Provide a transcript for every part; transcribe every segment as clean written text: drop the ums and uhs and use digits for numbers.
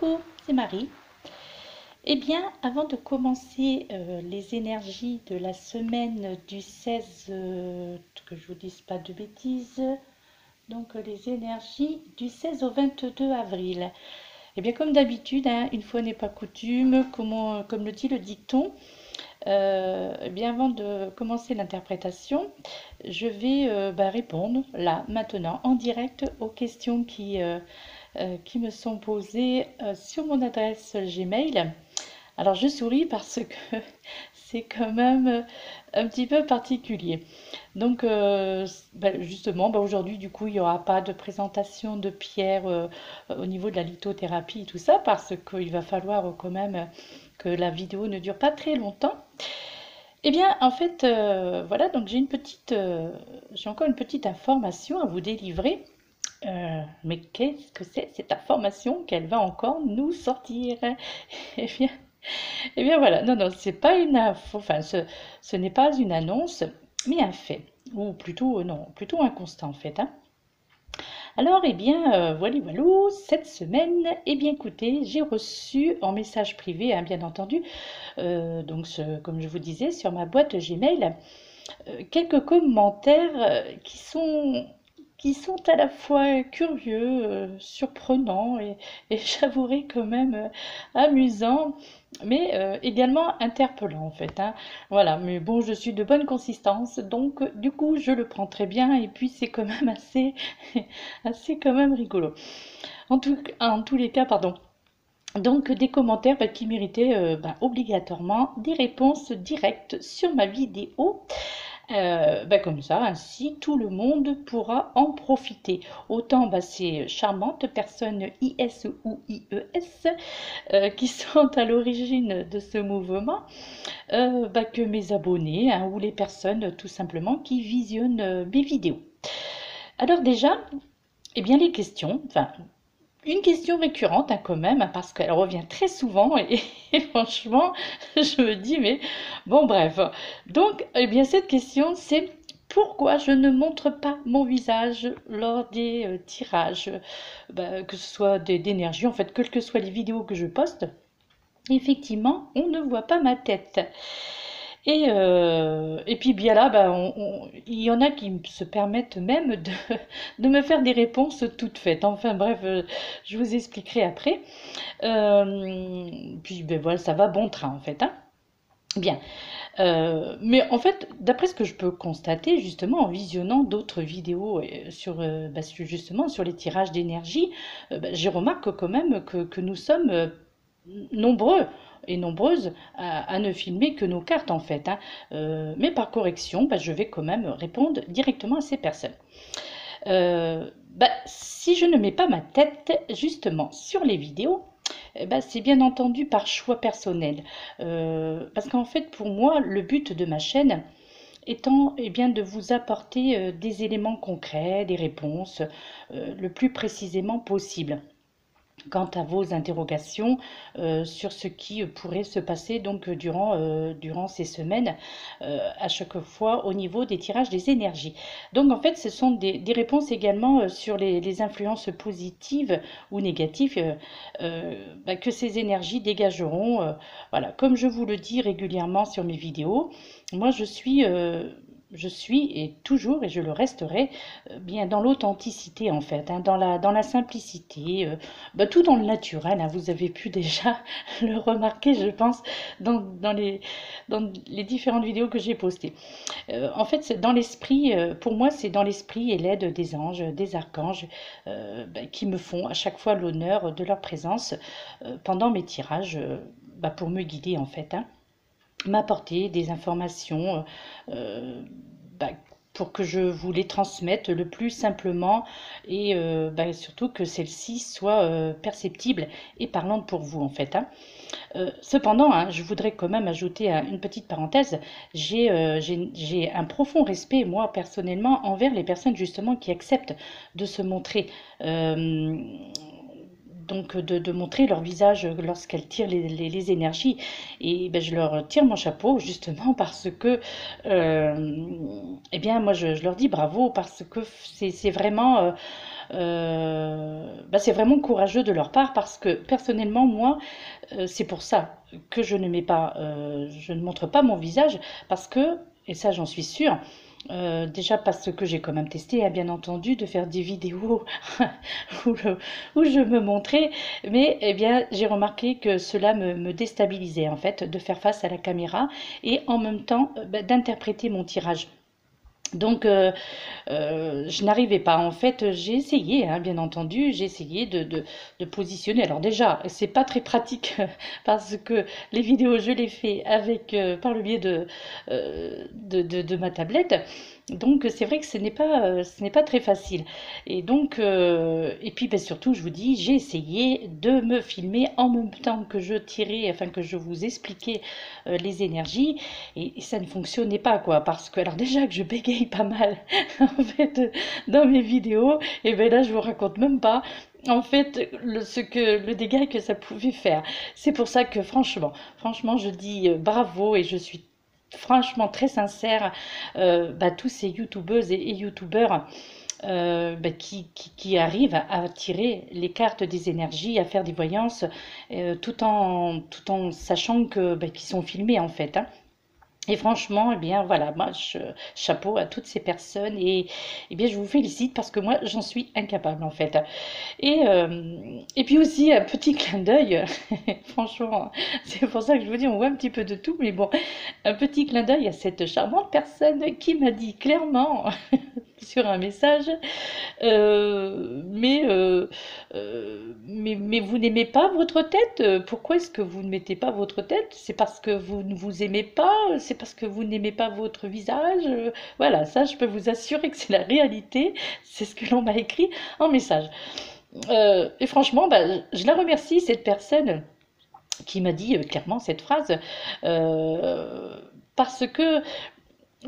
Coucou, c'est Marie. Eh bien, avant de commencer les énergies de la semaine du 16, que je vous dise pas de bêtises, donc les énergies du 16 au 22 avril. Eh bien, comme d'habitude, hein, une fois n'est pas coutume, comme le dit le dicton, eh bien, avant de commencer l'interprétation, je vais répondre là, maintenant, en direct aux questions qui me sont posées sur mon adresse Gmail. Alors je souris parce que c'est quand même un petit peu particulier. Donc justement, aujourd'hui du coup il n'y aura pas de présentation de pierre au niveau de la lithothérapie et tout ça parce qu'il va falloir quand même que la vidéo ne dure pas très longtemps. Eh bien en fait voilà, donc j'ai encore une petite information à vous délivrer. Mais qu'est-ce que c'est cette information qu'elle va encore nous sortir? Eh bien, eh bien voilà, non, non, c'est pas une info, enfin, ce n'est pas une annonce, mais un fait, ou plutôt, non, plutôt un constat en fait, hein. Alors, eh bien, voilà, voilà, cette semaine, eh bien, écoutez, j'ai reçu en message privé, hein, bien entendu, comme je vous disais, sur ma boîte Gmail, quelques commentaires qui sont à la fois curieux, surprenants et j'avouerai quand même amusants, mais également interpellants en fait, hein. Voilà, mais bon, je suis de bonne consistance, donc du coup, je le prends très bien et puis c'est quand même assez, assez quand même rigolo. En tous les cas, pardon. Donc des commentaires qui méritaient obligatoirement des réponses directes sur ma vidéo. Comme ça, ainsi tout le monde pourra en profiter. Autant ces charmantes personnes IS ou IES qui sont à l'origine de ce mouvement, que mes abonnés, hein, ou les personnes tout simplement qui visionnent mes vidéos. Alors déjà, eh bien les questions, enfin une question récurrente hein, quand même, hein, parce qu'elle revient très souvent et franchement, je me dis, mais bon, bref. Donc, eh bien, cette question, c'est pourquoi je ne montre pas mon visage lors des tirages, que ce soit d'énergie, en fait, quelles que soient les vidéos que je poste. Effectivement, on ne voit pas ma tête. Et puis bien là, il y en a qui se permettent même de me faire des réponses toutes faites. Enfin bref, je vous expliquerai après. Puis voilà, ça va bon train en fait, hein. Bien. Mais en fait, d'après ce que je peux constater justement en visionnant d'autres vidéos justement sur les tirages d'énergie, j'ai remarqué quand même que nous sommes nombreux et nombreuses à ne filmer que nos cartes en fait, hein. Mais par correction, je vais quand même répondre directement à ces personnes. Si je ne mets pas ma tête justement sur les vidéos, c'est bien entendu par choix personnel. Parce qu'en fait, pour moi, le but de ma chaîne étant bien, de vous apporter des éléments concrets, des réponses le plus précisément possible quant à vos interrogations sur ce qui pourrait se passer donc durant ces semaines à chaque fois au niveau des tirages des énergies. Donc en fait ce sont des réponses également sur les influences positives ou négatives que ces énergies dégageront. Voilà, comme je vous le dis régulièrement sur mes vidéos, moi je suis et toujours et je le resterai bien dans l'authenticité en fait, hein, dans la simplicité, tout dans le naturel, hein. Vous avez pu déjà le remarquer, je pense, dans les différentes vidéos que j'ai postées. En fait, c'est dans l'esprit, pour moi, c'est dans l'esprit et l'aide des anges, des archanges, qui me font à chaque fois l'honneur de leur présence pendant mes tirages, pour me guider en fait, hein, m'apporter des informations bah, pour que je vous les transmette le plus simplement et surtout que celles-ci soient perceptibles et parlantes pour vous en fait, hein. Cependant, hein, je voudrais quand même ajouter une petite parenthèse. J'ai un profond respect, moi, personnellement, envers les personnes justement qui acceptent de se montrer donc de montrer leur visage lorsqu'elles tirent les énergies. Et ben, je leur tire mon chapeau justement parce que, eh bien, moi je leur dis bravo parce que c'est vraiment, bah, c'est vraiment courageux de leur part parce que personnellement, moi, c'est pour ça que je ne mets pas, je ne montre pas mon visage parce que, et ça j'en suis sûre, déjà parce que j'ai quand même testé, hein, bien entendu, de faire des vidéos où, où je me montrais, mais eh bien, j'ai remarqué que cela me déstabilisait en fait, de faire face à la caméra et en même temps bah, d'interpréter mon tirage. Donc, je n'arrivais pas. En fait, j'ai essayé, hein, bien entendu, j'ai essayé de positionner. Alors déjà, c'est pas très pratique parce que les vidéos, je les fais avec, par le biais de ma tablette. Donc, c'est vrai que ce n'est pas très facile. Et donc, et puis ben, surtout, je vous dis, j'ai essayé de me filmer en même temps que je tirais, enfin que je vous expliquais les énergies, et ça ne fonctionnait pas, quoi. Parce que, alors déjà que je bégaye pas mal, en fait, dans mes vidéos, et ben là, je vous raconte même pas. En fait, le dégât que ça pouvait faire. C'est pour ça que franchement, je dis bravo et je suis franchement très sincère, bah, tous ces youtubeuses et youtubeurs bah, qui arrivent à tirer les cartes des énergies, à faire des voyances, tout en sachant que bah, qu'ils sont filmés en fait, hein. Et franchement, eh bien voilà, moi chapeau à toutes ces personnes et eh bien je vous félicite parce que moi j'en suis incapable en fait. Et puis aussi un petit clin d'œil, franchement, c'est pour ça que je vous dis on voit un petit peu de tout, mais bon, un petit clin d'œil à cette charmante personne qui m'a dit clairement sur un message mais vous n'aimez pas votre tête? Pourquoi est-ce que vous ne mettez pas votre tête? C'est parce que vous ne vous aimez pas? C'est parce que vous n'aimez pas votre visage? Voilà, ça, je peux vous assurer que c'est la réalité. C'est ce que l'on m'a écrit en message. Et franchement, bah, je la remercie, cette personne qui m'a dit clairement cette phrase, euh, parce que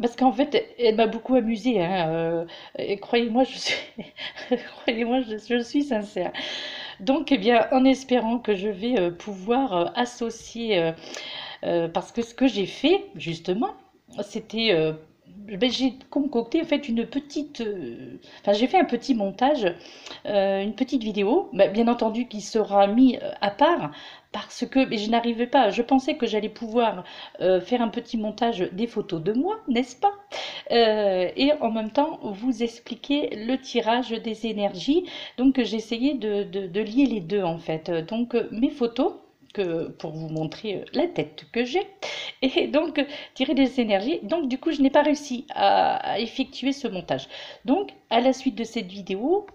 parce qu'en fait, elle m'a beaucoup amusée, hein, et croyez-moi, croyez-moi, je suis sincère. Donc, eh bien, en espérant que je vais pouvoir associer, parce que ce que j'ai fait, justement, c'était, ben, j'ai concocté en fait une petite, enfin, j'ai fait un petit montage, une petite vidéo, ben, bien entendu qui sera mis à part parce que mais je n'arrivais pas, je pensais que j'allais pouvoir faire un petit montage des photos de moi, n'est-ce pas? Et en même temps vous expliquer le tirage des énergies. Donc j'ai essayé de lier les deux en fait. Donc mes photos, pour vous montrer la tête que j'ai, et donc tirer des énergies. Donc du coup, je n'ai pas réussi à effectuer ce montage. Donc à la suite de cette vidéo,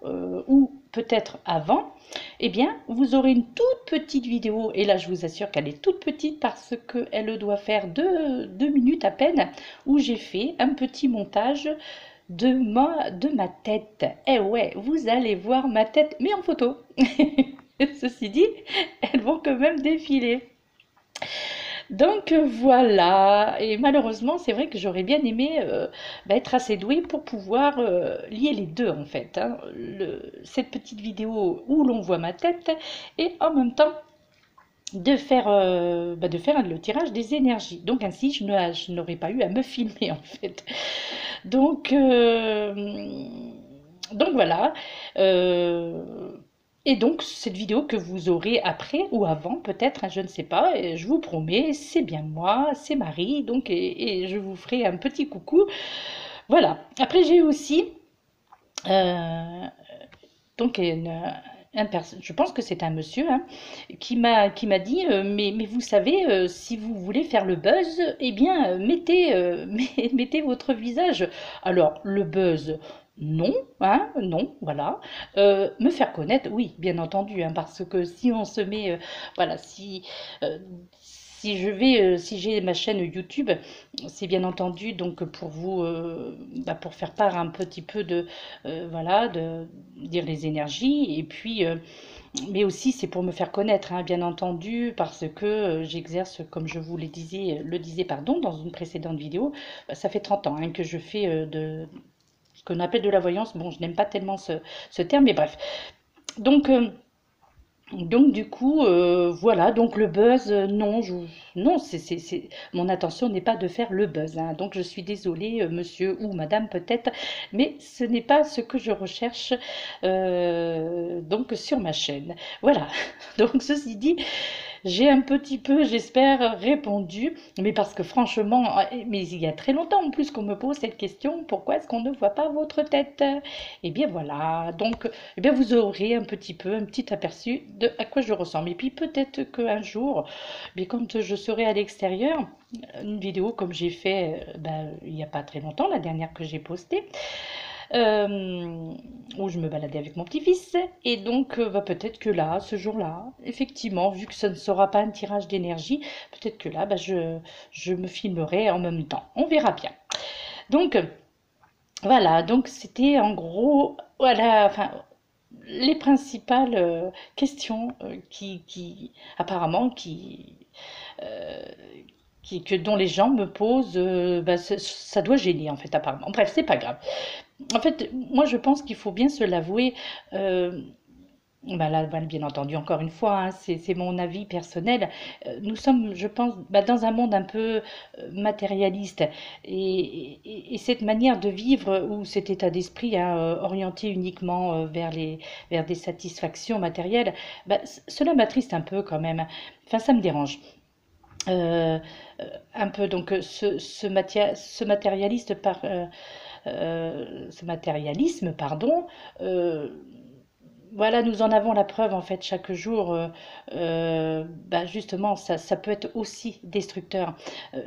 ou peut-être avant, eh bien, vous aurez une toute petite vidéo, et là je vous assure qu'elle est toute petite parce qu'elle doit faire deux minutes à peine, où j'ai fait un petit montage de ma tête. Eh ouais, vous allez voir ma tête, mais en photo. Ceci dit, elles vont quand même défiler. Donc voilà, et malheureusement, c'est vrai que j'aurais bien aimé bah, être assez douée pour pouvoir lier les deux en fait, hein. Cette petite vidéo où l'on voit ma tête et en même temps bah, de faire le tirage des énergies. Donc ainsi, je n'aurais pas eu à me filmer en fait. Donc, donc voilà. Euh, et donc, cette vidéo que vous aurez après ou avant, peut-être, hein, je ne sais pas, et je vous promets, c'est bien moi, c'est Marie, donc, et je vous ferai un petit coucou. Voilà. Après, j'ai aussi, euh, donc, je pense que c'est un monsieur, hein, qui m'a dit, mais vous savez, si vous voulez faire le buzz, eh bien, mettez votre visage. Alors, le buzz, non, hein, non, voilà. Me faire connaître, oui, bien entendu, hein, parce que si on se met, voilà, euh, si j'ai ma chaîne YouTube, c'est bien entendu donc pour vous, bah, pour faire part un petit peu voilà, de dire les énergies, et puis, mais aussi c'est pour me faire connaître, hein, bien entendu, parce que j'exerce, comme je vous le disais, pardon, dans une précédente vidéo, bah, ça fait 30 ans hein, que je fais de ce qu'on appelle de la voyance. Bon, je n'aime pas tellement ce terme, mais bref. Donc, Donc du coup, voilà, donc le buzz, non, non, mon intention n'est pas de faire le buzz, hein. Donc je suis désolée, monsieur ou madame peut-être, mais ce n'est pas ce que je recherche donc sur ma chaîne. Voilà, donc ceci dit, j'ai un petit peu, j'espère, répondu, mais parce que franchement, mais il y a très longtemps en plus qu'on me pose cette question, pourquoi est-ce qu'on ne voit pas votre tête? Eh bien voilà, donc eh bien vous aurez un petit peu, un petit aperçu de à quoi je ressemble. Et puis peut-être qu'un jour, mais quand je serai à l'extérieur, une vidéo comme j'ai fait il n'y a pas très longtemps, la dernière que j'ai postée, où je me baladais avec mon petit-fils. Et donc, peut-être que là, ce jour-là, effectivement, vu que ce ne sera pas un tirage d'énergie, peut-être que là, je me filmerai en même temps. On verra bien. Donc, voilà, donc c'était en gros, voilà, enfin, les principales questions apparemment, euh, dont les gens me posent, ça doit gêner en fait, apparemment. Bref, c'est pas grave. En fait, moi je pense qu'il faut bien se l'avouer. euh, Là, bien entendu, encore une fois, hein, c'est mon avis personnel. Nous sommes, je pense, dans un monde un peu matérialiste. Et cette manière de vivre, ou cet état d'esprit hein, orienté uniquement vers des satisfactions matérielles, cela m'attriste un peu quand même. Enfin, ça me dérange. Euh, un peu, donc, ce matérialiste ce matérialisme, pardon, euh, voilà, nous en avons la preuve en fait chaque jour. Justement, ça peut être aussi destructeur.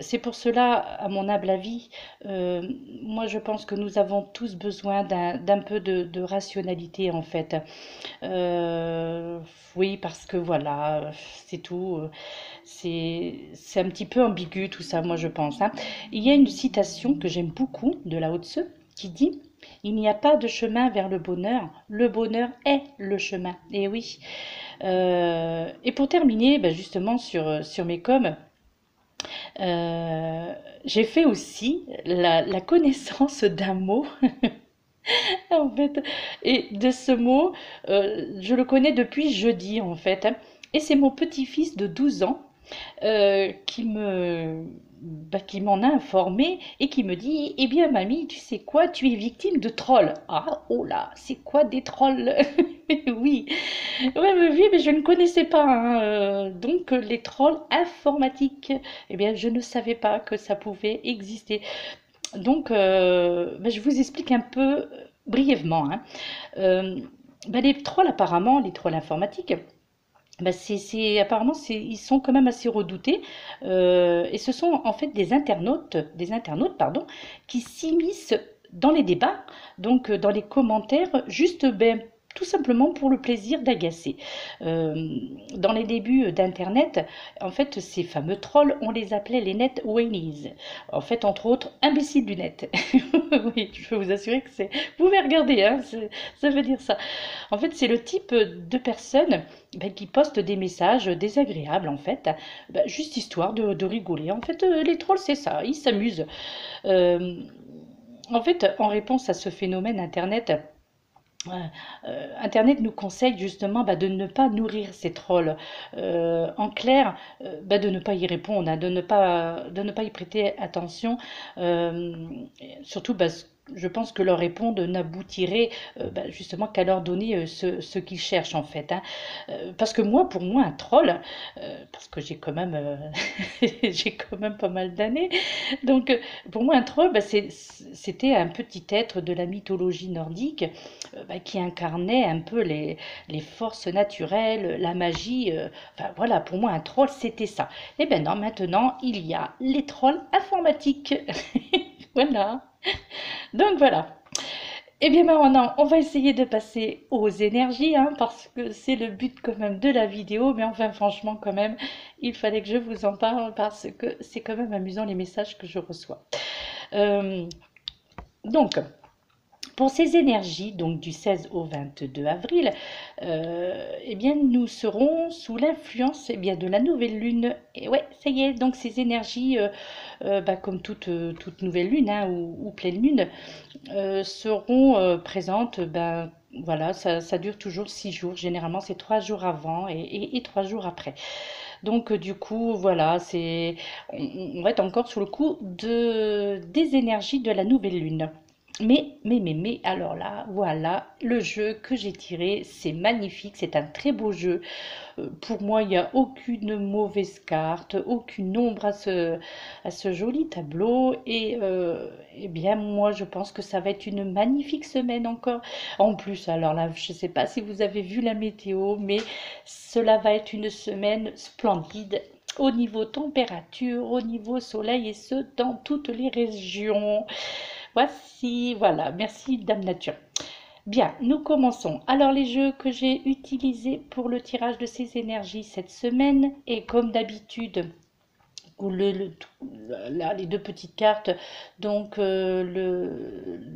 C'est pour cela, à mon humble avis, euh, moi je pense que nous avons tous besoin d'un peu de rationalité en fait. Euh, oui, parce que voilà, c'est tout. C'est un petit peu ambigu tout ça, moi je pense, hein. Il y a une citation que j'aime beaucoup de Lao Tse qui dit il n'y a pas de chemin vers le bonheur est le chemin. Et oui. Et pour terminer, justement sur mes coms, euh, j'ai fait aussi la connaissance d'un mot, en fait. Et de ce mot, je le connais depuis jeudi, en fait, hein. Et c'est mon petit-fils de 12 ans qui m'en a informé et qui me dit, eh bien mamie, tu sais quoi, tu es victime de trolls. Ah, oh là, c'est quoi des trolls? Oui, ouais, mais oui, mais je ne connaissais pas, hein, donc les trolls informatiques, eh bien je ne savais pas que ça pouvait exister. Donc, je vous explique un peu brièvement, hein. Euh, les trolls apparemment, les trolls informatiques, apparemment, ils sont quand même assez redoutés. Et ce sont en fait des internautes, pardon, qui s'immiscent dans les débats, donc dans les commentaires, juste tout simplement pour le plaisir d'agacer. Euh, dans les débuts d'Internet, en fait, ces fameux trolls, on les appelait les net whinnies. En fait, entre autres, imbéciles du net. Oui, je peux vous assurer que c'est. Vous pouvez regarder, hein, ça veut dire ça. En fait, c'est le type de personnes qui postent des messages désagréables, en fait, juste histoire de rigoler. En fait, les trolls, c'est ça, ils s'amusent. Euh, En fait, en réponse à ce phénomène Internet, Internet nous conseille justement de ne pas nourrir ces trolls. En clair, de ne pas y répondre, hein, de ne pas y prêter attention. Euh, Surtout, je pense que leur répondre n'aboutirait justement qu'à leur donner ce qu'ils cherchent en fait, hein. Parce que moi, pour moi, un troll, parce que j'ai quand même, j'ai quand même pas mal d'années, donc pour moi, un troll, c'était un petit être de la mythologie nordique qui incarnait un peu les forces naturelles, la magie. Enfin voilà, pour moi, un troll, c'était ça. Et ben non, maintenant, il y a les trolls informatiques. Voilà. Donc voilà. Eh bien maintenant, on va essayer de passer aux énergies, hein, parce que c'est le but quand même de la vidéo. Mais enfin, franchement, quand même, il fallait que je vous en parle parce que c'est quand même amusant les messages que je reçois. Euh, donc, pour ces énergies, donc du 16 au 22 avril, eh bien, nous serons sous l'influence de la nouvelle lune. Et ouais, ça y est, donc ces énergies, comme toute nouvelle lune hein, ou pleine lune, seront présentes Voilà, ça dure toujours 6 jours. Généralement, c'est 3 jours avant et 3 jours après. Donc, du coup, voilà, on va être encore sur le coup des énergies de la nouvelle lune. Mais, alors là, voilà, le jeu que j'ai tiré, c'est magnifique, c'est un très beau jeu. Pour moi, il n'y a aucune mauvaise carte, aucune ombre à ce joli tableau. Et eh bien, moi, je pense que ça va être une magnifique semaine encore. En plus, alors là, je ne sais pas si vous avez vu la météo, mais cela va être une semaine splendide au niveau température, au niveau soleil, et ce, dans toutes les régions. Voici, voilà, merci Dame Nature. Bien, nous commençons. Alors les jeux que j'ai utilisés pour le tirage de ces énergies cette semaine, et comme d'habitude, les deux petites cartes, donc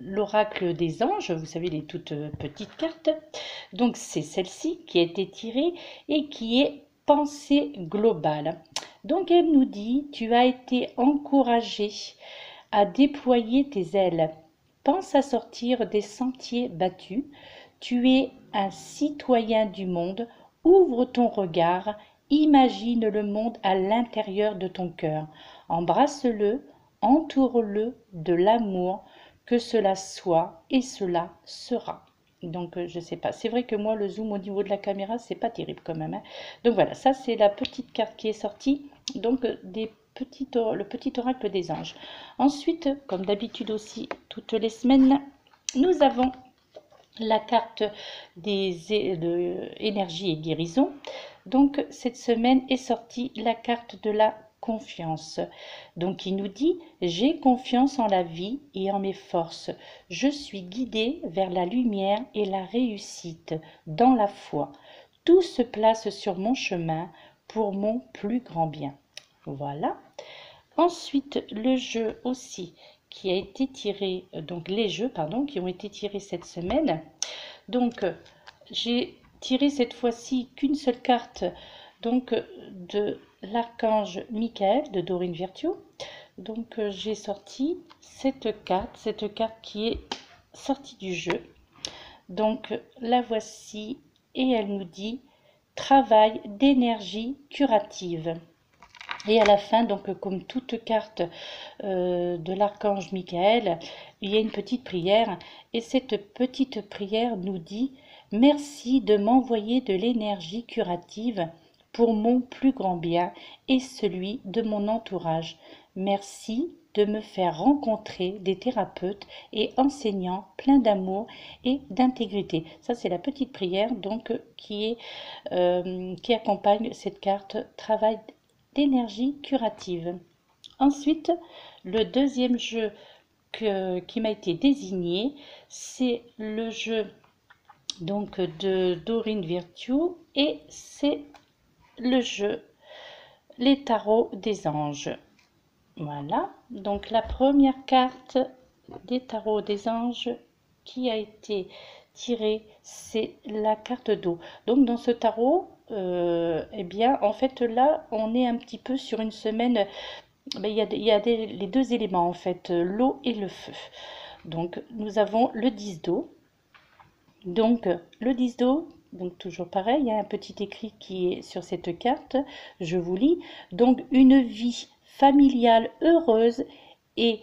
l'oracle des anges, vous savez les toutes petites cartes, donc c'est celle-ci qui a été tirée et qui est pensée globale. Donc elle nous dit, tu as été encouragé à déployer tes ailes. Pense à sortir des sentiers battus. Tu es un citoyen du monde. Ouvre ton regard. Imagine le monde à l'intérieur de ton cœur. Embrasse-le, entoure-le de l'amour, que cela soit et cela sera. Donc, je sais pas. C'est vrai que moi, le zoom au niveau de la caméra, c'est pas terrible quand même, hein. Donc voilà, ça c'est la petite carte qui est sortie. Donc, le petit oracle des anges. Ensuite, comme d'habitude aussi, toutes les semaines, nous avons la carte de énergie et guérison. Donc cette semaine est sortie la carte de la confiance. Donc il nous dit, j'ai confiance en la vie et en mes forces. Je suis guidé vers la lumière et la réussite dans la foi. Tout se place sur mon chemin pour mon plus grand bien. Voilà. Ensuite, le jeu aussi qui a été tiré, donc les jeux, pardon, qui ont été tirés cette semaine. Donc, j'ai tiré cette fois-ci qu'une seule carte, donc de l'archange Michael de Dorine Virtue. Donc, j'ai sorti cette carte qui est sortie du jeu. Donc, la voici et elle nous dit travail d'énergie curative. Et à la fin, donc comme toute carte de l'archange Michael, il y a une petite prière. Et cette petite prière nous dit « Merci de m'envoyer de l'énergie curative pour mon plus grand bien et celui de mon entourage. Merci de me faire rencontrer des thérapeutes et enseignants pleins d'amour et d'intégrité. » Ça, c'est la petite prière donc qui accompagne cette carte travail d'énergie curative. Ensuite, le deuxième jeu qui m'a été désigné, c'est le jeu donc de Dorine Virtue et c'est le jeu Les tarots des anges. Voilà, donc la première carte des tarots des anges qui a été tirée, c'est la carte d'eau. Donc dans ce tarot, eh bien en fait là on est un petit peu sur une semaine, il y a les deux éléments en fait, l'eau et le feu. Donc nous avons le 10 d'eau. Donc le 10 d'eau, donc toujours pareil, il y a un petit écrit qui est sur cette carte, je vous lis. Donc une vie familiale heureuse et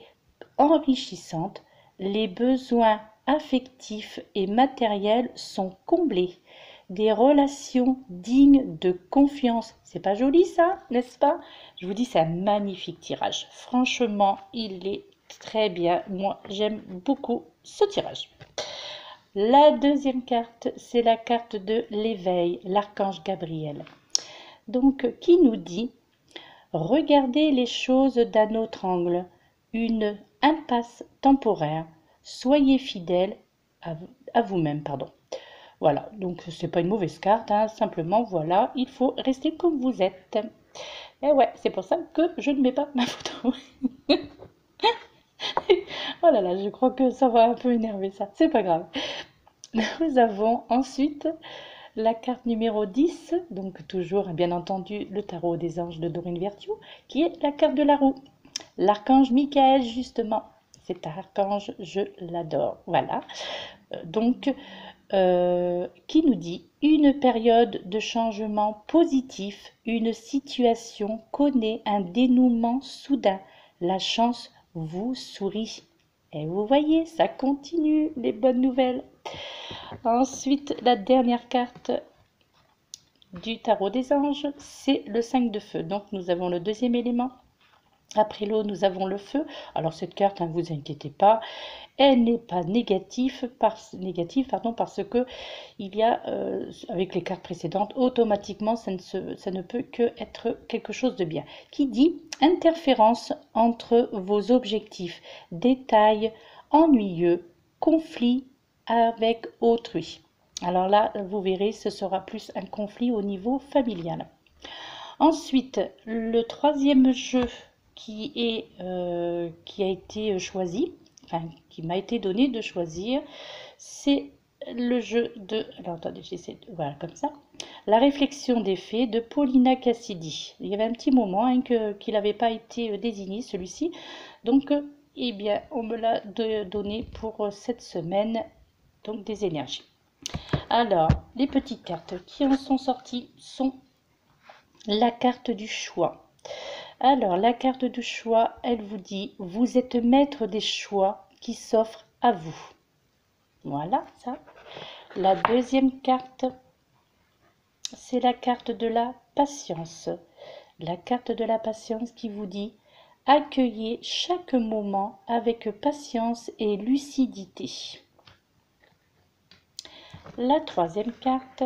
enrichissante, les besoins affectifs et matériels sont comblés. Des relations dignes de confiance. C'est pas joli ça, n'est-ce pas? Je vous dis, c'est un magnifique tirage. Franchement, il est très bien. Moi, j'aime beaucoup ce tirage. La deuxième carte, c'est la carte de l'éveil, l'archange Gabriel. Donc, qui nous dit « Regardez les choses d'un autre angle, une impasse temporaire, soyez fidèle à vous-même. » Pardon. Voilà, donc c'est pas une mauvaise carte, hein, simplement voilà, il faut rester comme vous êtes. Et ouais, c'est pour ça que je ne mets pas ma photo. Oh là là, je crois que ça va un peu énerver ça, c'est pas grave. Nous avons ensuite la carte numéro 10, donc toujours bien entendu le tarot des anges de Dorine Virtue, qui est la carte de la roue. L'archange Michael, justement, cet archange, je l'adore. Voilà, donc qui nous dit une période de changement positif, une situation connaît un dénouement soudain. La chance vous sourit. Et vous voyez, ça continue, les bonnes nouvelles. Ensuite, la dernière carte du tarot des anges, c'est le 5 de feu. Donc, nous avons le deuxième élément. Après l'eau, nous avons le feu. Alors, cette carte, ne vous inquiétez pas, elle n'est pas négative, parce que il y a, avec les cartes précédentes, automatiquement, ça ne peut que être quelque chose de bien. Qui dit interférence entre vos objectifs, détails ennuyeux, conflit avec autrui. Alors là, vous verrez, ce sera plus un conflit au niveau familial. Ensuite, le troisième jeu qui a été choisi, enfin qui m'a été donné de choisir, c'est le jeu de, alors attendez, j'essaie de, voilà, comme ça, la réflexion des faits de Paulina Cassidy. Il y avait un petit moment hein, qu'il n'avait pas été désigné celui-ci, donc eh bien on me l'a donné pour cette semaine, donc des énergies. Alors, les petites cartes qui en sont sorties sont la carte du choix. Alors, la carte du choix, elle vous dit, vous êtes maître des choix qui s'offrent à vous. Voilà, ça. La deuxième carte, c'est la carte de la patience. La carte de la patience qui vous dit, accueillez chaque moment avec patience et lucidité. La troisième carte,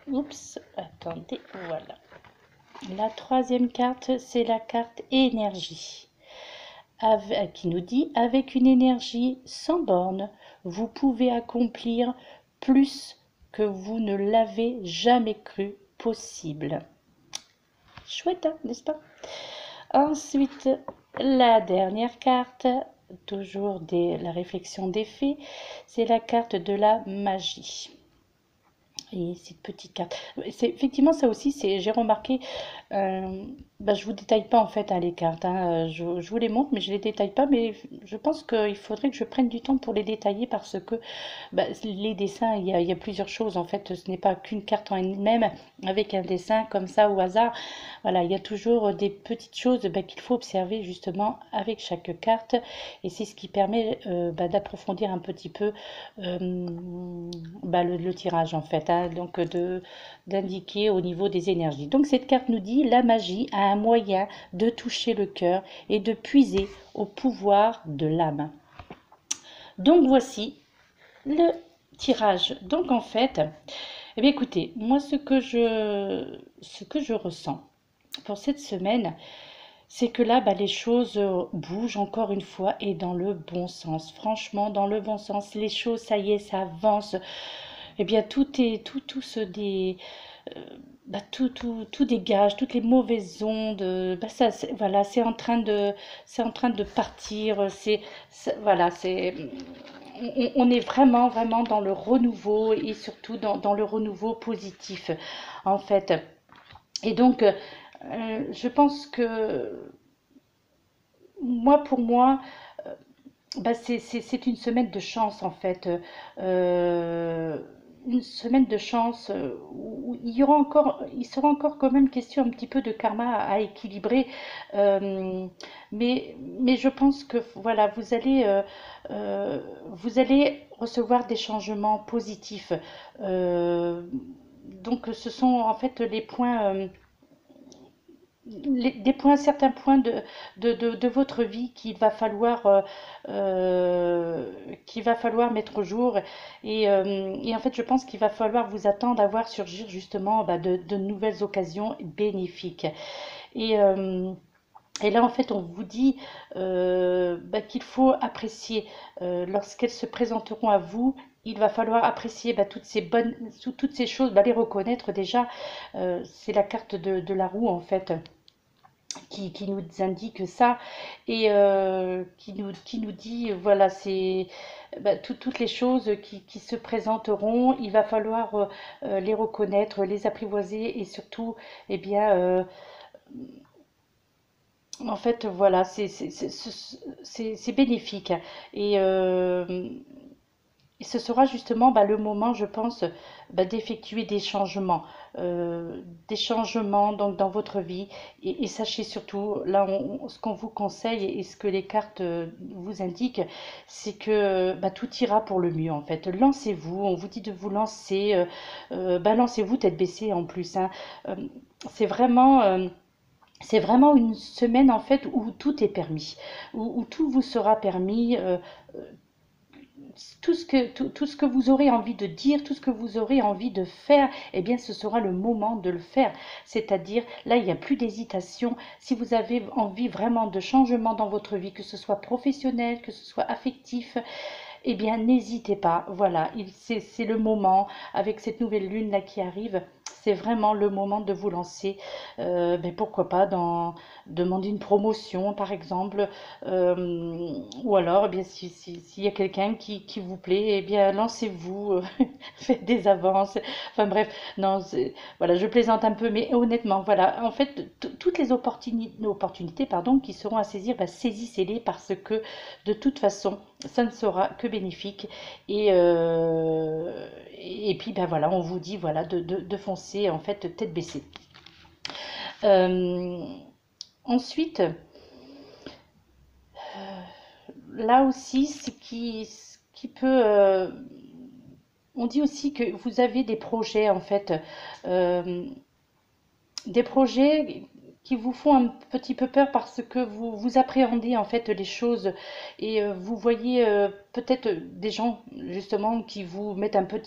oups, attendez, voilà. La troisième carte, c'est la carte énergie, qui nous dit, avec une énergie sans borne, vous pouvez accomplir plus que vous ne l'avez jamais cru possible. Chouette, hein, n'est-ce pas? Ensuite, la dernière carte, toujours la réflexion des faits, c'est la carte de la magie. Et cette petite carte, c'est effectivement ça aussi, j'ai remarqué, je vous détaille pas en fait hein, les cartes, hein, je vous les montre mais je les détaille pas, mais je pense qu'il faudrait que je prenne du temps pour les détailler parce que les dessins, il y a plusieurs choses en fait, ce n'est pas qu'une carte en elle-même avec un dessin comme ça au hasard, voilà, il y a toujours des petites choses qu'il faut observer justement avec chaque carte et c'est ce qui permet d'approfondir un petit peu le tirage en fait, hein, donc d'indiquer au niveau des énergies. Donc cette carte nous dit la magie a un moyen de toucher le cœur et de puiser au pouvoir de l'âme. Donc voici le tirage. Donc en fait, eh bien écoutez, moi ce que je ressens pour cette semaine, c'est que là, les choses bougent encore une fois et dans le bon sens. Franchement, dans le bon sens. Les choses, ça y est, ça avance. Eh bien, tout se tout dégage, toutes les mauvaises ondes. Voilà, c'est en train de partir. Voilà, on est vraiment, vraiment dans le renouveau et surtout dans le renouveau positif, en fait. Et donc, je pense que pour moi, c'est une semaine de chance en fait. Une semaine de chance où il sera encore quand même question un petit peu de karma à équilibrer. Mais je pense que voilà, vous allez recevoir des changements positifs. Euh, donc ce sont en fait les points. Certains points de votre vie qu'il va falloir mettre au jour et en fait je pense qu'il va falloir vous attendre à voir surgir justement de nouvelles occasions bénéfiques et là en fait on vous dit qu'il faut apprécier lorsqu'elles se présenteront à vous. Il va falloir apprécier toutes ces choses, les reconnaître déjà. C'est la carte de la roue en fait qui nous indique ça et qui nous dit voilà c'est toutes les choses qui se présenteront, il va falloir les reconnaître, les apprivoiser et surtout eh bien en fait voilà c'est bénéfique et Et ce sera justement le moment, je pense, d'effectuer des changements donc dans votre vie. Et sachez surtout, là, ce qu'on vous conseille et ce que les cartes vous indiquent, c'est que tout ira pour le mieux en fait. Lancez-vous, on vous dit de vous lancer, lancez-vous tête baissée en plus, hein. Euh, c'est vraiment, c'est vraiment une semaine en fait où tout est permis, où tout vous sera permis. Tout ce que vous aurez envie de dire, tout ce que vous aurez envie de faire, eh bien, ce sera le moment de le faire. C'est-à-dire, là, il n'y a plus d'hésitation. Si vous avez envie vraiment de changement dans votre vie, que ce soit professionnel, que ce soit affectif, eh bien, n'hésitez pas. Voilà, c'est le moment, avec cette nouvelle lune là qui arrive, c'est vraiment le moment de vous lancer. Mais pourquoi pas demander une promotion, par exemple, ou alors, eh bien, s'il y a quelqu'un qui vous plaît, eh bien, lancez-vous, faites des avances. Enfin bref, non, voilà, je plaisante un peu, mais honnêtement, voilà, en fait, toutes les opportunités, pardon, qui seront à saisir, saisissez-les parce que de toute façon, ça ne sera que bénéfique. Et puis, voilà, on vous dit voilà, de foncer en fait tête baissée. Euh, Ensuite, là aussi, ce qui peut... on dit aussi que vous avez des projets en fait. Euh, des projets qui vous font un petit peu peur parce que vous appréhendez en fait les choses et vous voyez peut-être des gens justement qui vous mettent un peu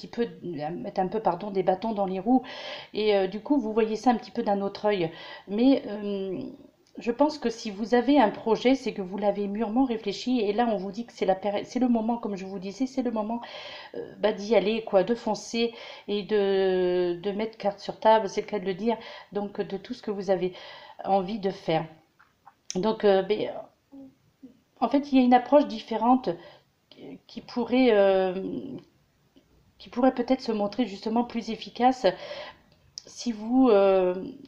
pardon, des bâtons dans les roues et du coup vous voyez ça un petit peu d'un autre œil. Mais je pense que si vous avez un projet, c'est que vous l'avez mûrement réfléchi et là on vous dit que c'est le moment, comme je vous disais, c'est le moment d'y aller, quoi, de foncer et de mettre carte sur table, c'est le cas de le dire, donc de tout ce que vous avez envie de faire. Donc, en fait, il y a une approche différente qui pourrait, euh, qui pourrait peut-être se montrer justement plus efficace si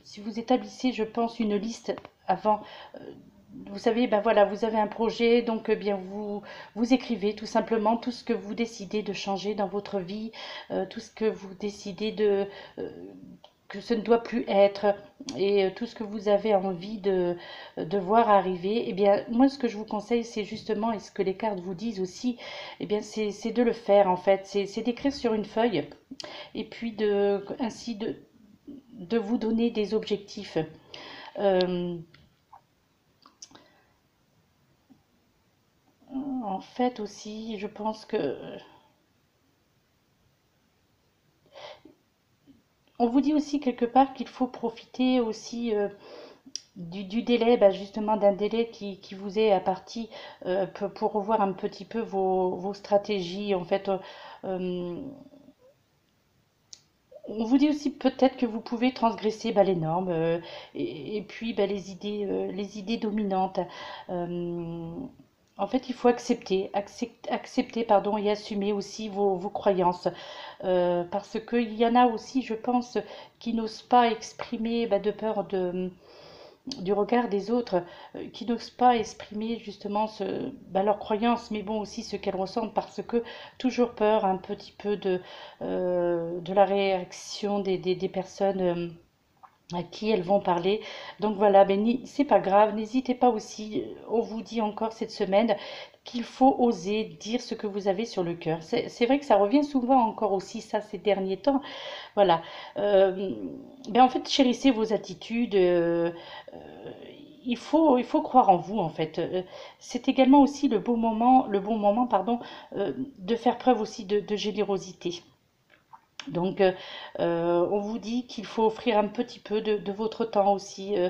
si vous établissez, je pense, une liste avant. Vous savez, voilà, vous avez un projet, donc bien vous écrivez tout simplement tout ce que vous décidez de changer dans votre vie, tout ce que vous décidez euh, que ce ne doit plus être, et tout ce que vous avez envie de voir arriver. Eh bien, moi, ce que je vous conseille, c'est justement, et ce que les cartes vous disent aussi, eh bien, c'est de le faire en fait, c'est d'écrire sur une feuille, et puis ainsi de vous donner des objectifs. Euh, En fait aussi, je pense que on vous dit aussi quelque part qu'il faut profiter aussi du délai, justement d'un délai qui vous est imparti pour revoir un petit peu vos stratégies. En fait, on vous dit aussi peut-être que vous pouvez transgresser les normes et puis les idées dominantes. Euh, En fait, il faut accepter pardon, et assumer aussi vos croyances. Parce qu'il y en a aussi, je pense, qui n'osent pas exprimer de peur du regard des autres, qui n'osent pas exprimer justement leurs croyances, mais bon aussi ce qu'elles ressentent, parce que toujours peur un petit peu de la réaction des personnes à qui elles vont parler. Donc voilà, c'est pas grave, n'hésitez pas aussi, on vous dit encore cette semaine qu'il faut oser dire ce que vous avez sur le cœur. C'est vrai que ça revient souvent encore aussi ça ces derniers temps. Voilà. Euh, en fait, chérissez vos attitudes. Euh, il faut croire en vous en fait. C'est également aussi le bon moment, pardon, de faire preuve aussi de générosité. Donc, on vous dit qu'il faut offrir un petit peu de votre temps aussi, euh,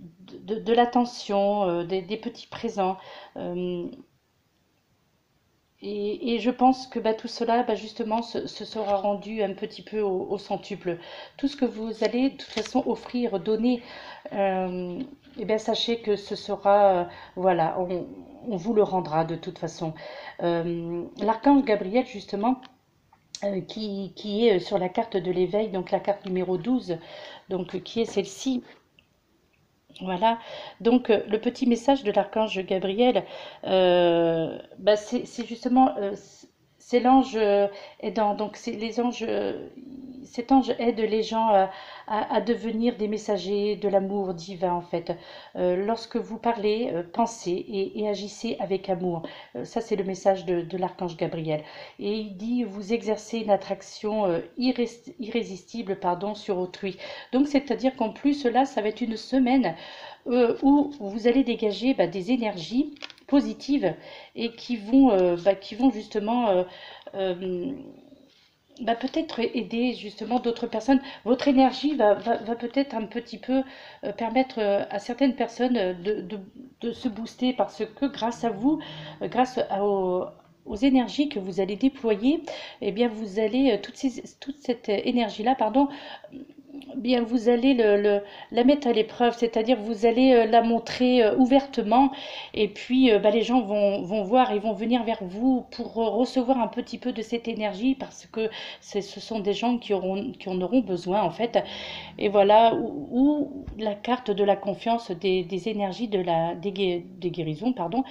de l'attention, des petits présents. Euh, et je pense que tout cela, justement, se sera rendu un petit peu au centuple. Tout ce que vous allez de toute façon offrir, donner, euh, sachez que ce sera, voilà, on vous le rendra de toute façon. L'archange Gabriel, justement, qui est sur la carte de l'éveil, donc la carte numéro 12, donc qui est celle-ci. Voilà, donc le petit message de l'archange Gabriel, c'est justement, c'est l'ange aidant. Donc, c'est les anges, cet ange aide les gens à devenir des messagers de l'amour divin, en fait. Lorsque vous parlez, pensez et agissez avec amour. Ça, c'est le message de l'archange Gabriel. Et il dit, vous exercez une attraction irrésistible, pardon, sur autrui. Donc, c'est-à-dire qu'en plus, là, ça va être une semaine où vous allez dégager des énergies positives et qui vont justement peut-être aider justement d'autres personnes. Votre énergie va peut-être un petit peu permettre à certaines personnes de se booster parce que grâce à vous, aux énergies que vous allez déployer, eh bien vous allez toute cette énergie-là, pardon, bien vous allez la mettre à l'épreuve, c'est-à-dire vous allez la montrer ouvertement et puis les gens vont voir et vont venir vers vous pour recevoir un petit peu de cette énergie parce que ce sont des gens qui en auront besoin en fait. Et voilà, ou la carte de la confiance des énergies des guérisons, pardon,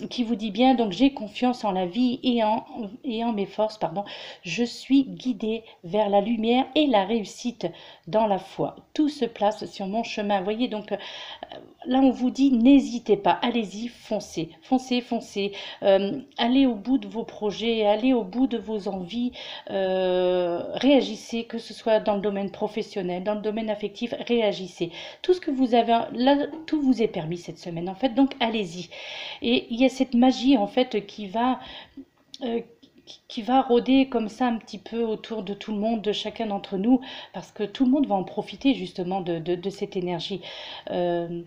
qui vous dit bien, donc j'ai confiance en la vie et en mes forces, pardon. Je suis guidée vers la lumière et la réussite dans la foi. Tout se place sur mon chemin. Vous voyez, donc là on vous dit n'hésitez pas, allez-y, foncez, foncez, foncez, allez au bout de vos projets, allez au bout de vos envies, réagissez, que ce soit dans le domaine professionnel, dans le domaine affectif, réagissez. Tout ce que vous avez, là, tout vous est permis cette semaine en fait, donc allez-y. Et il y a cette magie en fait euh, qui va rôder comme ça un petit peu autour de tout le monde, de chacun d'entre nous, parce que tout le monde va en profiter justement de cette énergie. Euh,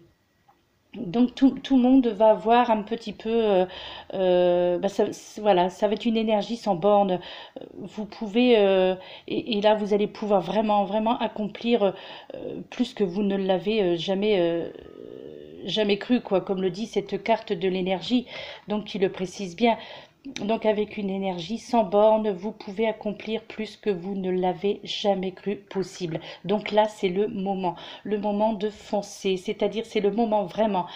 donc tout le monde va voir un petit peu, voilà, ça va être une énergie sans borne. Vous pouvez, et là vous allez pouvoir vraiment, vraiment accomplir plus que vous ne l'avez jamais cru, quoi, comme le dit cette carte de l'énergie, donc qui le précise bien. Donc avec une énergie sans borne, vous pouvez accomplir plus que vous ne l'avez jamais cru possible. Donc là, c'est le moment de foncer, c'est-à-dire c'est le moment vraiment.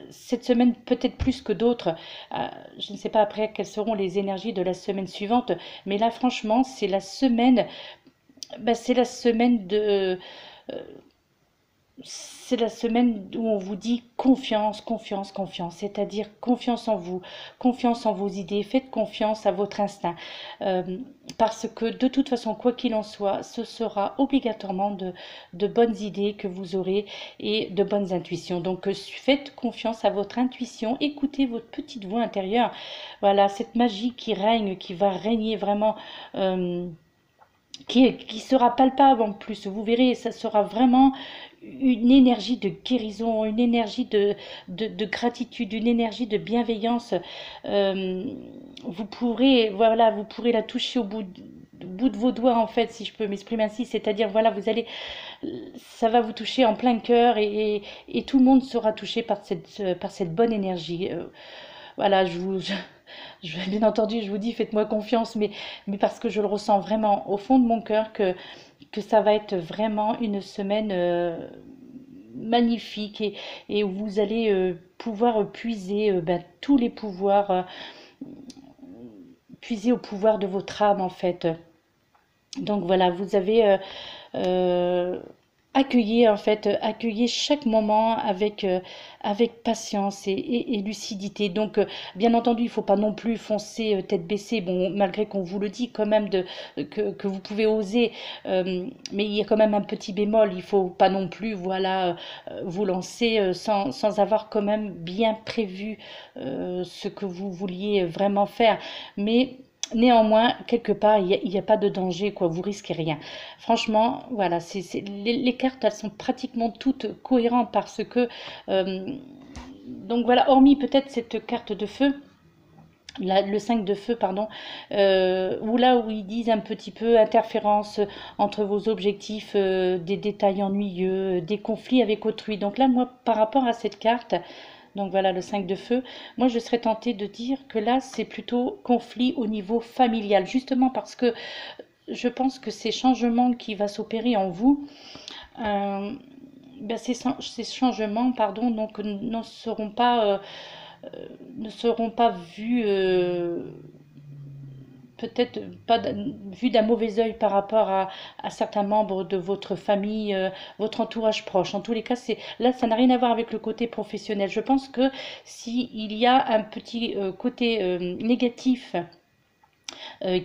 Cette semaine, peut-être plus que d'autres, je ne sais pas après quelles seront les énergies de la semaine suivante, mais là, franchement, c'est la semaine de... euh, c'est la semaine où on vous dit confiance, confiance, confiance, c'est-à-dire confiance en vous, confiance en vos idées, faites confiance à votre instinct. Euh, Parce que de toute façon, quoi qu'il en soit, ce sera obligatoirement de bonnes idées que vous aurez et de bonnes intuitions. Donc faites confiance à votre intuition, écoutez votre petite voix intérieure. Voilà, cette magie qui règne, qui va régner vraiment. Qui sera palpable en plus. Vous verrez, ça sera vraiment une énergie de guérison, une énergie de gratitude, une énergie de bienveillance. Euh, voilà, vous pourrez la toucher au bout de vos doigts, en fait, si je peux m'exprimer ainsi. C'est-à-dire, voilà, ça va vous toucher en plein cœur et tout le monde sera touché par cette bonne énergie. Voilà, bien entendu, je vous dis, faites-moi confiance, mais parce que je le ressens vraiment au fond de mon cœur que ça va être vraiment une semaine magnifique et où vous allez pouvoir puiser tous les pouvoirs, puiser au pouvoir de votre âme en fait. Donc voilà, vous avez euh, accueillir en fait, accueillir chaque moment avec patience et lucidité. Donc, bien entendu, il ne faut pas non plus foncer tête baissée. Bon, malgré qu'on vous le dit quand même que vous pouvez oser, mais il y a quand même un petit bémol. Il faut pas non plus, voilà, vous lancer sans avoir quand même bien prévu ce que vous vouliez vraiment faire. Mais néanmoins, quelque part, il n'y a pas de danger, quoi. Vous risquez rien. Franchement, voilà, les cartes, elles sont pratiquement toutes cohérentes parce que, euh, donc voilà, hormis peut-être cette carte de feu, le 5 de feu, pardon, où là où ils disent un petit peu interférence entre vos objectifs, des détails ennuyeux, des conflits avec autrui. Donc là, moi, par rapport à cette carte, donc voilà le 5 de feu, moi je serais tentée de dire que là, c'est plutôt conflit au niveau familial, justement parce que je pense que ces changements qui vont s'opérer en vous, euh, ces changements, pardon, donc ne seront pas vus peut-être pas vu d'un mauvais œil par rapport à certains membres de votre famille, votre entourage proche. En tous les cas, là, ça n'a rien à voir avec le côté professionnel. Je pense que s'il y a un petit côté négatif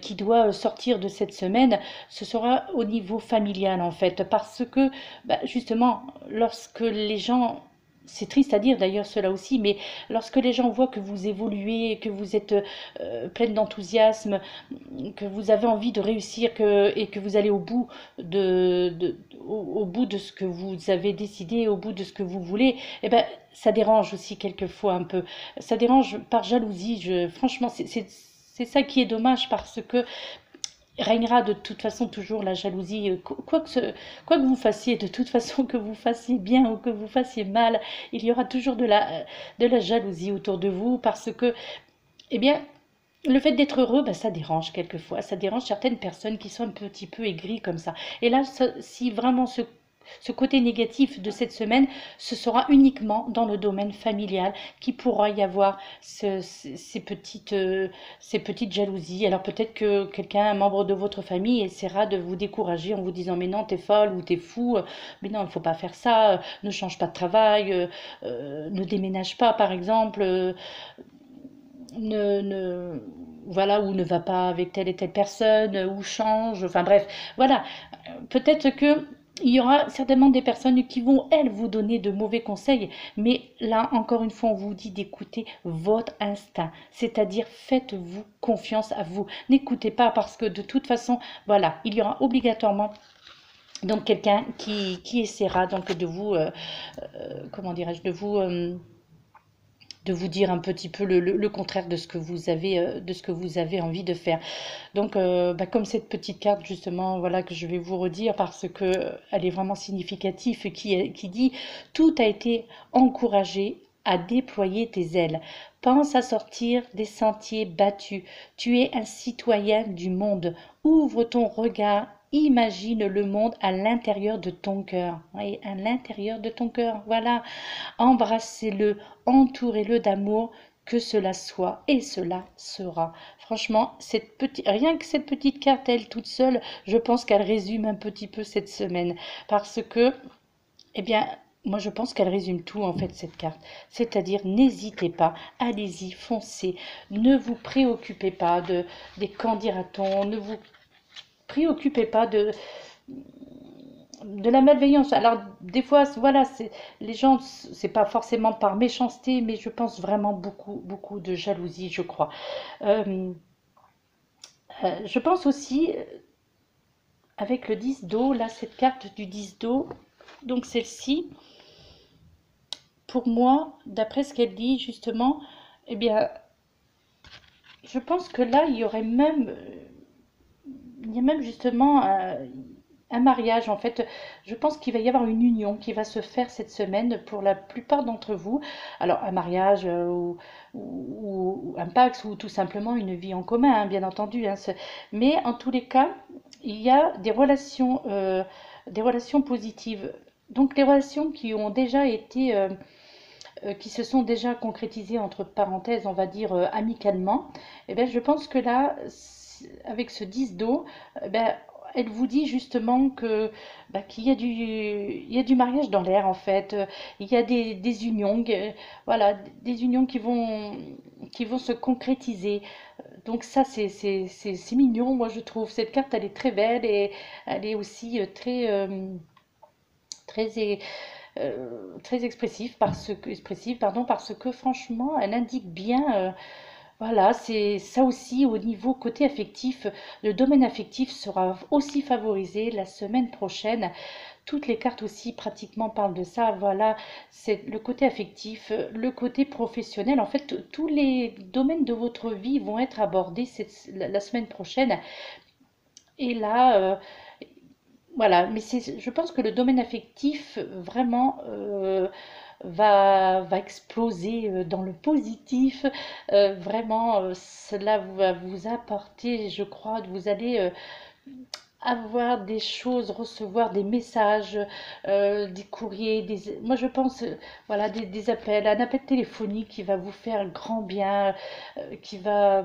qui doit sortir de cette semaine, ce sera au niveau familial en fait, parce que bah, justement, lorsque les gens, c'est triste à dire d'ailleurs cela aussi, mais lorsque les gens voient que vous évoluez, que vous êtes pleine d'enthousiasme, que vous avez envie de réussir et que vous allez au bout au bout de ce que vous avez décidé, au bout de ce que vous voulez, eh ben, ça dérange aussi quelquefois un peu. Ça dérange par jalousie. Franchement, c'est ça qui est dommage parce que régnera de toute façon toujours la jalousie, quoi que vous fassiez, de toute façon que vous fassiez bien ou que vous fassiez mal, il y aura toujours de la jalousie autour de vous parce que, eh bien, le fait d'être heureux, ben, ça dérange quelquefois, ça dérange certaines personnes qui sont un petit peu aigries comme ça. Et là, si vraiment ce côté négatif de cette semaine, ce sera uniquement dans le domaine familial qu'il pourra y avoir ces petites jalousies. Alors peut-être que quelqu'un, un membre de votre famille, essaiera de vous décourager en vous disant mais non, t'es folle ou t'es fou, mais non, il ne faut pas faire ça, ne change pas de travail, ne déménage pas par exemple, ne voilà, ou ne va pas avec telle et telle personne, ou change, enfin bref, voilà. Peut-être que il y aura certainement des personnes qui vont, elles, vous donner de mauvais conseils, mais là, encore une fois, on vous dit d'écouter votre instinct, c'est-à-dire faites-vous confiance à vous. N'écoutez pas parce que de toute façon, voilà, il y aura obligatoirement donc quelqu'un qui essaiera donc de vous, comment dirais-je, de vous dire un petit peu le contraire de ce que vous avez envie de faire. Donc, bah, comme cette petite carte, justement, voilà, que je vais vous redire parce que elle est vraiment significative, qui dit « Tout a été encouragé à déployer tes ailes. Pense à sortir des sentiers battus. Tu es un citoyen du monde. Ouvre ton regard. Imagine le monde à l'intérieur de ton cœur. Oui, à l'intérieur de ton cœur. Voilà. Embrassez-le, entourez-le d'amour, que cela soit et cela sera. Franchement, rien que cette petite carte, elle toute seule, je pense qu'elle résume un petit peu cette semaine. Parce que, eh bien, moi je pense qu'elle résume tout en fait cette carte. C'est-à-dire, n'hésitez pas, allez-y, foncez. Ne vous préoccupez pas des qu'en dira-t-on, ne vous préoccupez pas de la malveillance. Alors, des fois, voilà, les gens, c'est pas forcément par méchanceté, mais je pense vraiment beaucoup, beaucoup de jalousie, je crois. Euh, je pense aussi, avec le 10 d'eau, là, cette carte du 10 d'eau, donc celle-ci, pour moi, d'après ce qu'elle dit, justement, eh bien, je pense que là, il y a même justement un mariage en fait. Je pense qu'il va y avoir une union qui va se faire cette semaine pour la plupart d'entre vous. Alors un mariage ou un pax ou tout simplement une vie en commun, hein, bien entendu. Hein, mais en tous les cas, il y a des relations positives. Donc les relations qui ont déjà été qui se sont déjà concrétisées entre parenthèses, on va dire amicalement, eh bien, je pense que là, avec ce 10 d'eau, eh ben, elle vous dit justement que bah, il y a du mariage dans l'air en fait. Il y a des unions, voilà, des unions qui vont se concrétiser. Donc ça, c'est mignon, moi je trouve. Cette carte, elle est très belle et elle est aussi très, très expressive, pardon, parce que franchement, elle indique bien, voilà, c'est ça aussi au niveau côté affectif. Le domaine affectif sera aussi favorisé la semaine prochaine. Toutes les cartes aussi pratiquement parlent de ça. Voilà, c'est le côté affectif, le côté professionnel. En fait, tous les domaines de votre vie vont être abordés la semaine prochaine. Et là, voilà, mais je pense que le domaine affectif, vraiment, va exploser dans le positif. Vraiment, cela va vous apporter, je crois, vous allez avoir des choses, recevoir des messages, des courriers, moi je pense, voilà, des appels, un appel téléphonique qui va vous faire grand bien, qui va,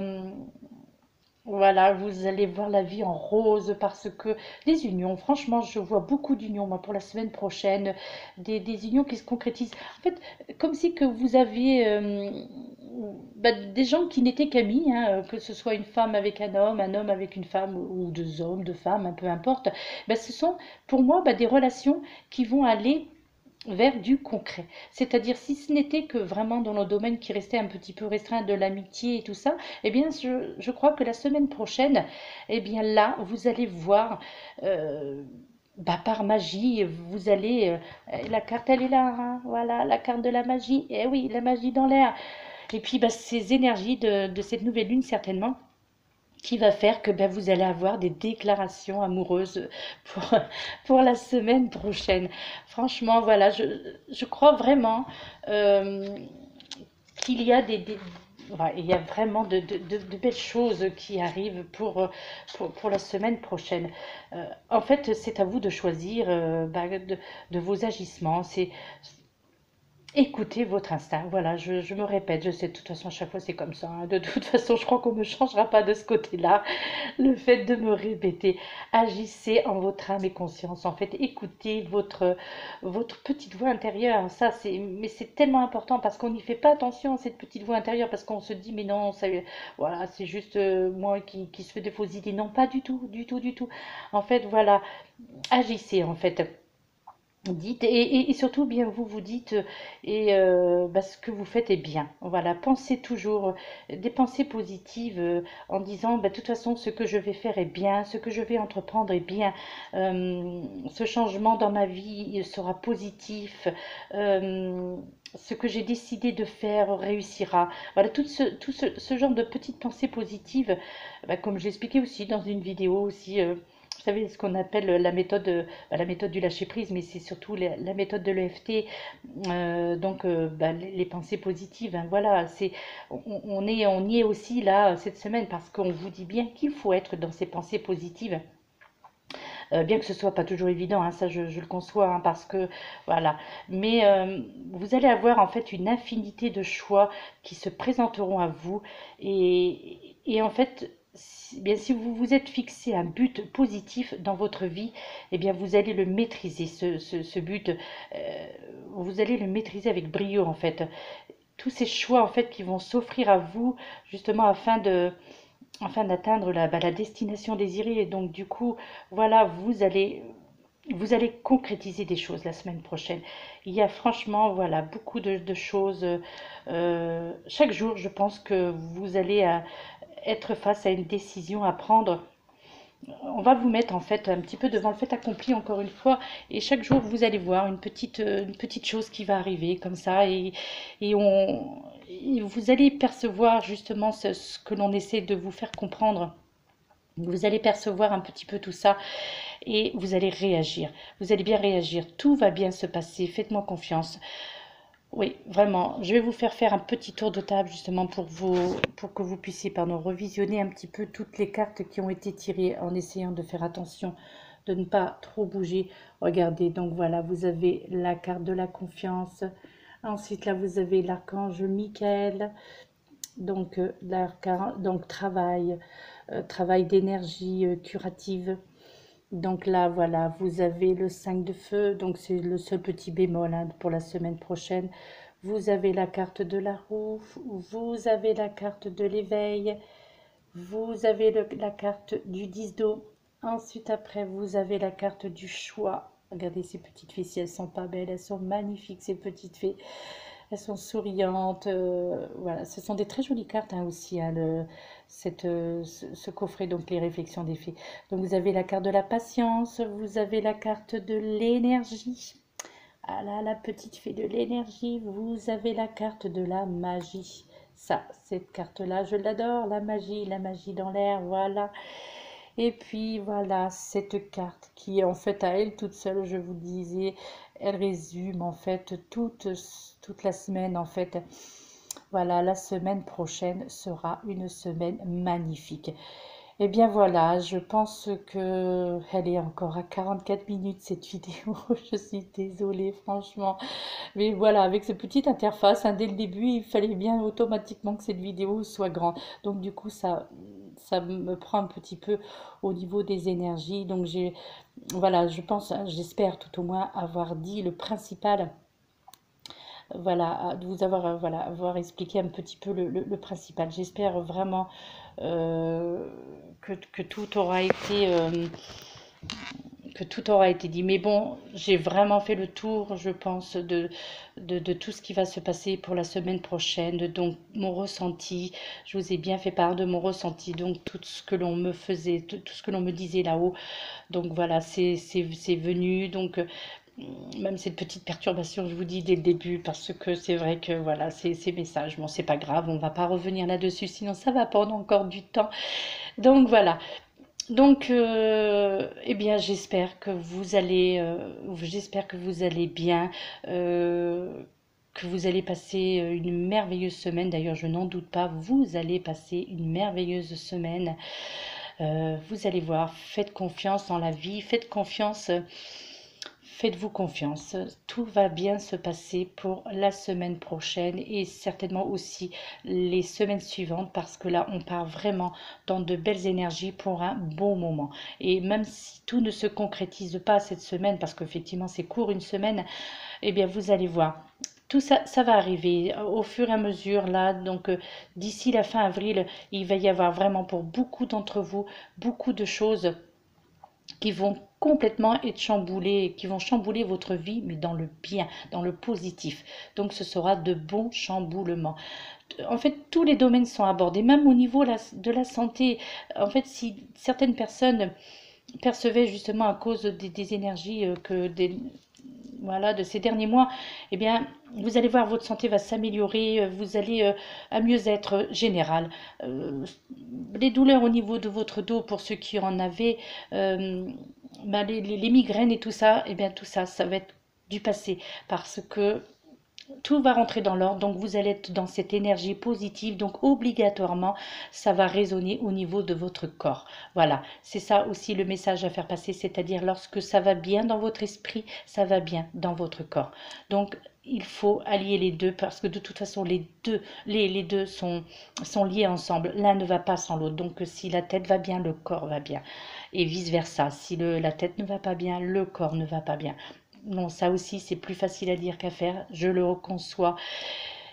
Voilà, vous allez voir la vie en rose parce que les unions, franchement, je vois beaucoup d'unions, moi, pour la semaine prochaine, des unions qui se concrétisent. En fait, comme si que vous aviez bah, des gens qui n'étaient qu'amis, hein, que ce soit une femme avec un homme avec une femme, ou deux hommes, deux femmes, peu importe. Bah, ce sont pour moi bah, des relations qui vont aller vers du concret. C'est-à-dire, si ce n'était que vraiment dans le domaine qui restait un petit peu restreint de l'amitié et tout ça, eh bien, je crois que la semaine prochaine, eh bien là, vous allez voir, euh, bah, par magie, vous allez, la carte, elle est là, hein, voilà, la carte de la magie, eh oui, la magie dans l'air. Et puis, bah, ces énergies de cette nouvelle lune, certainement, qui va faire que ben, vous allez avoir des déclarations amoureuses pour, pour la semaine prochaine. Franchement, voilà, je crois vraiment euh, qu'il y a ouais, il y a vraiment de belles choses qui arrivent pour la semaine prochaine. En fait, c'est à vous de choisir bah, de vos agissements. C'est écoutez votre instinct. Voilà, je me répète, je sais, de toute façon, à chaque fois, c'est comme ça, hein. De toute façon, je crois qu'on ne me changera pas de ce côté-là. Le fait de me répéter, agissez en votre âme et conscience. En fait, écoutez votre petite voix intérieure. Ça, mais c'est tellement important parce qu'on n'y fait pas attention à cette petite voix intérieure parce qu'on se dit, mais non, ça, voilà, c'est juste moi qui se fais des fausses idées. Non, pas du tout, du tout, du tout. En fait, voilà, agissez, en fait. Dites, et surtout, bien, vous dites, bah, ce que vous faites est bien. Voilà, pensez toujours des pensées positives en disant, bah, de toute façon, ce que je vais faire est bien, ce que je vais entreprendre est bien, ce changement dans ma vie sera positif, euh, ce que j'ai décidé de faire réussira. Voilà, ce genre de petites pensées positives, bah, comme j'ai expliqué aussi dans une vidéo aussi. Vous savez, ce qu'on appelle la méthode du lâcher-prise, mais c'est surtout la méthode de l'EFT, donc bah, les pensées positives. Hein, voilà, on y est aussi là cette semaine parce qu'on vous dit bien qu'il faut être dans ces pensées positives. Bien que ce soit pas toujours évident, hein, ça je le conçois, hein, parce que voilà. Mais vous allez avoir en fait une infinité de choix qui se présenteront à vous et en fait, bien, si vous vous êtes fixé un but positif dans votre vie, eh bien vous allez le maîtriser, ce but, vous allez le maîtriser avec brio en fait. Tous ces choix en fait qui vont s'offrir à vous justement afin d'atteindre la destination désirée. Et donc, du coup, voilà, vous allez concrétiser des choses la semaine prochaine. Il y a franchement, voilà, beaucoup de choses. Chaque jour, je pense que vous allez être face à une décision à prendre. On va vous mettre en fait un petit peu devant le fait accompli encore une fois, et chaque jour vous allez voir une petite chose qui va arriver comme ça, et et vous allez percevoir justement ce que l'on essaie de vous faire comprendre. Vous allez percevoir un petit peu tout ça et vous allez réagir. Vous allez bien réagir. Tout va bien se passer. Faites-moi confiance. Oui, vraiment. Je vais vous faire un petit tour de table justement pour que vous puissiez, pardon, revisionner un petit peu toutes les cartes qui ont été tirées en essayant de faire attention, de ne pas trop bouger. Regardez, donc voilà, vous avez la carte de la confiance. Ensuite, là, vous avez l'archange Michael. Donc, donc travail d'énergie curative. Donc là, voilà, vous avez le 5 de feu, donc c'est le seul petit bémol hein, pour la semaine prochaine. Vous avez la carte de la roue, vous avez la carte de l'éveil, vous avez la carte du 10 d'eau. Ensuite, après, vous avez la carte du choix. Regardez ces petites fées, si elles sont pas belles, elles sont magnifiques, ces petites fées. Elles sont souriantes. Voilà, ce sont des très jolies cartes hein, aussi, hein, ce coffret, donc les réflexions des fées. Donc vous avez la carte de la patience, vous avez la carte de l'énergie. Ah là, la petite fée de l'énergie, vous avez la carte de la magie. Ça, cette carte-là, je l'adore, la magie dans l'air, voilà. Et puis voilà, cette carte qui en fait à elle toute seule, je vous disais, elle résume en fait toute la semaine en fait. Voilà, la semaine prochaine sera une semaine magnifique. Eh bien voilà, je pense que elle est encore à 44 minutes cette vidéo. Je suis désolée, franchement. Mais voilà, avec cette petite interface, hein, dès le début, il fallait bien automatiquement que cette vidéo soit grande. Donc du coup, ça me prend un petit peu au niveau des énergies. Donc voilà, je pense, hein, j'espère tout au moins avoir dit le principal. Voilà, de vous avoir, voilà, avoir expliqué un petit peu le principal. J'espère vraiment euh, que tout aura été dit. Mais bon, j'ai vraiment fait le tour, je pense, de tout ce qui va se passer pour la semaine prochaine. Donc, mon ressenti, je vous ai bien fait part de mon ressenti. Donc, tout ce que l'on me faisait, tout ce que l'on me disait là-haut. Donc, voilà, c'est venu. Donc, même cette petite perturbation, je vous dis dès le début, parce que c'est vrai que voilà, ces messages, bon, c'est pas grave, on va pas revenir là-dessus, sinon ça va prendre encore du temps. Donc, voilà. Donc, eh bien, j'espère que vous allez bien, que vous allez passer une merveilleuse semaine. D'ailleurs, je n'en doute pas, vous allez passer une merveilleuse semaine. Vous allez voir, faites confiance en la vie, faites-vous confiance. Tout va bien se passer pour la semaine prochaine et certainement aussi les semaines suivantes parce que là, on part vraiment dans de belles énergies pour un bon moment. Et même si tout ne se concrétise pas cette semaine, parce qu'effectivement, c'est court une semaine, eh bien, vous allez voir. Tout ça, ça va arriver au fur et à mesure là. Donc, d'ici la fin avril, il va y avoir vraiment pour beaucoup d'entre vous beaucoup de choses qui vont complètement être chamboulés, qui vont chambouler votre vie, mais dans le bien, dans le positif. Donc ce sera de bons chamboulements. En fait, tous les domaines sont abordés, même au niveau de la santé. En fait, si certaines personnes percevaient justement à cause des énergies voilà, de ces derniers mois, eh bien, vous allez voir, votre santé va s'améliorer, vous allez à mieux-être général. Euh, les douleurs au niveau de votre dos, pour ceux qui en avaient, ben, les migraines et tout ça, eh bien, tout ça, ça va être du passé, parce que tout va rentrer dans l'ordre, donc vous allez être dans cette énergie positive, donc obligatoirement, ça va résonner au niveau de votre corps. Voilà, c'est ça aussi le message à faire passer, c'est-à-dire lorsque ça va bien dans votre esprit, ça va bien dans votre corps. Donc, il faut allier les deux parce que de toute façon, les deux sont liés ensemble. L'un ne va pas sans l'autre. Donc, si la tête va bien, le corps va bien. Et vice-versa. Si la tête ne va pas bien, le corps ne va pas bien. Non, ça aussi, c'est plus facile à dire qu'à faire, je le conçois.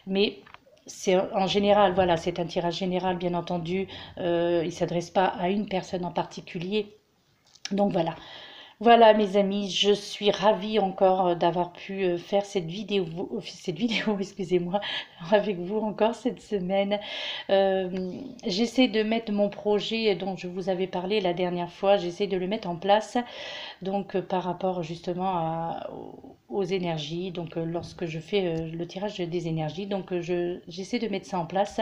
Mais c'est en général, voilà, c'est un tirage général, bien entendu. Il ne s'adresse pas à une personne en particulier. Donc voilà. Voilà mes amis, je suis ravie encore d'avoir pu faire cette vidéo, excusez-moi, avec vous encore cette semaine. J'essaie de mettre mon projet dont je vous avais parlé la dernière fois, j'essaie de le mettre en place. Donc par rapport justement aux énergies, donc lorsque je fais le tirage des énergies, donc j'essaie de mettre ça en place.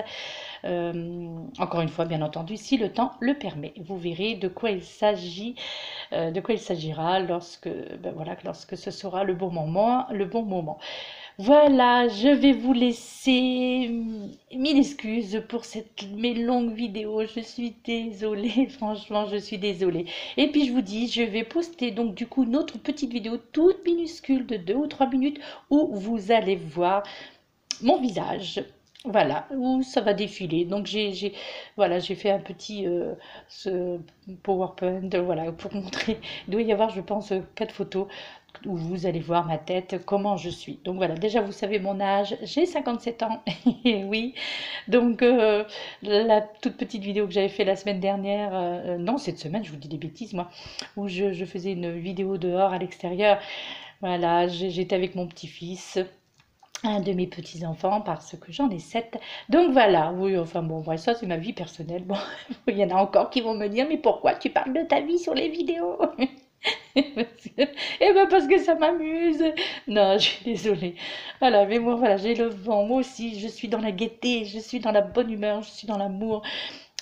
Encore une fois, bien entendu, si le temps le permet. Vous verrez de quoi il s'agit, de quoi il s'agira lorsque, ben voilà, lorsque ce sera le bon moment, le bon moment. Voilà, je vais vous laisser. Mille excuses pour mes longues vidéos. Je suis désolée, franchement, je suis désolée. Et puis je vous dis, je vais poster donc du coup une autre petite vidéo toute minuscule de 2 ou 3 minutes où vous allez voir mon visage. Voilà, où ça va défiler. Donc voilà, j'ai fait un petit ce PowerPoint, voilà, pour montrer. Il doit y avoir, je pense, 4 photos où vous allez voir ma tête, comment je suis. Donc voilà, déjà vous savez mon âge, j'ai 57 ans, et oui. Donc la toute petite vidéo que j'avais fait la semaine dernière, non cette semaine, je vous dis des bêtises moi, où je faisais une vidéo dehors à l'extérieur. Voilà, j'étais avec mon petit-fils, un de mes petits-enfants, parce que j'en ai 7. Donc voilà, oui, enfin bon, bref, ça c'est ma vie personnelle. Bon, il y en a encore qui vont me dire, mais pourquoi tu parles de ta vie sur les vidéos? Eh ben parce que ça m'amuse. Non, je suis désolée. Voilà, mais moi, voilà, j'ai le vent. Moi aussi, je suis dans la gaieté, je suis dans la bonne humeur, je suis dans l'amour,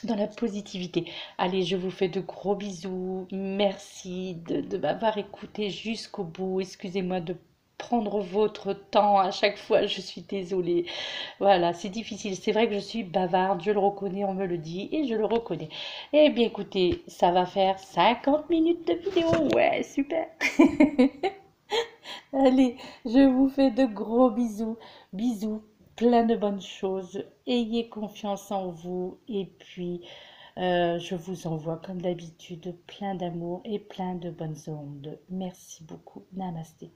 dans la positivité. Allez, je vous fais de gros bisous. Merci de m'avoir écouté jusqu'au bout. Excusez-moi de prendre votre temps à chaque fois. Je suis désolée. Voilà, c'est difficile. C'est vrai que je suis bavarde, je le reconnais, on me le dit et je le reconnais. Eh bien, écoutez, ça va faire 50 minutes de vidéo. Ouais, super. Allez, je vous fais de gros bisous. Bisous, plein de bonnes choses. Ayez confiance en vous. Et puis, je vous envoie comme d'habitude plein d'amour et plein de bonnes ondes. Merci beaucoup. Namasté.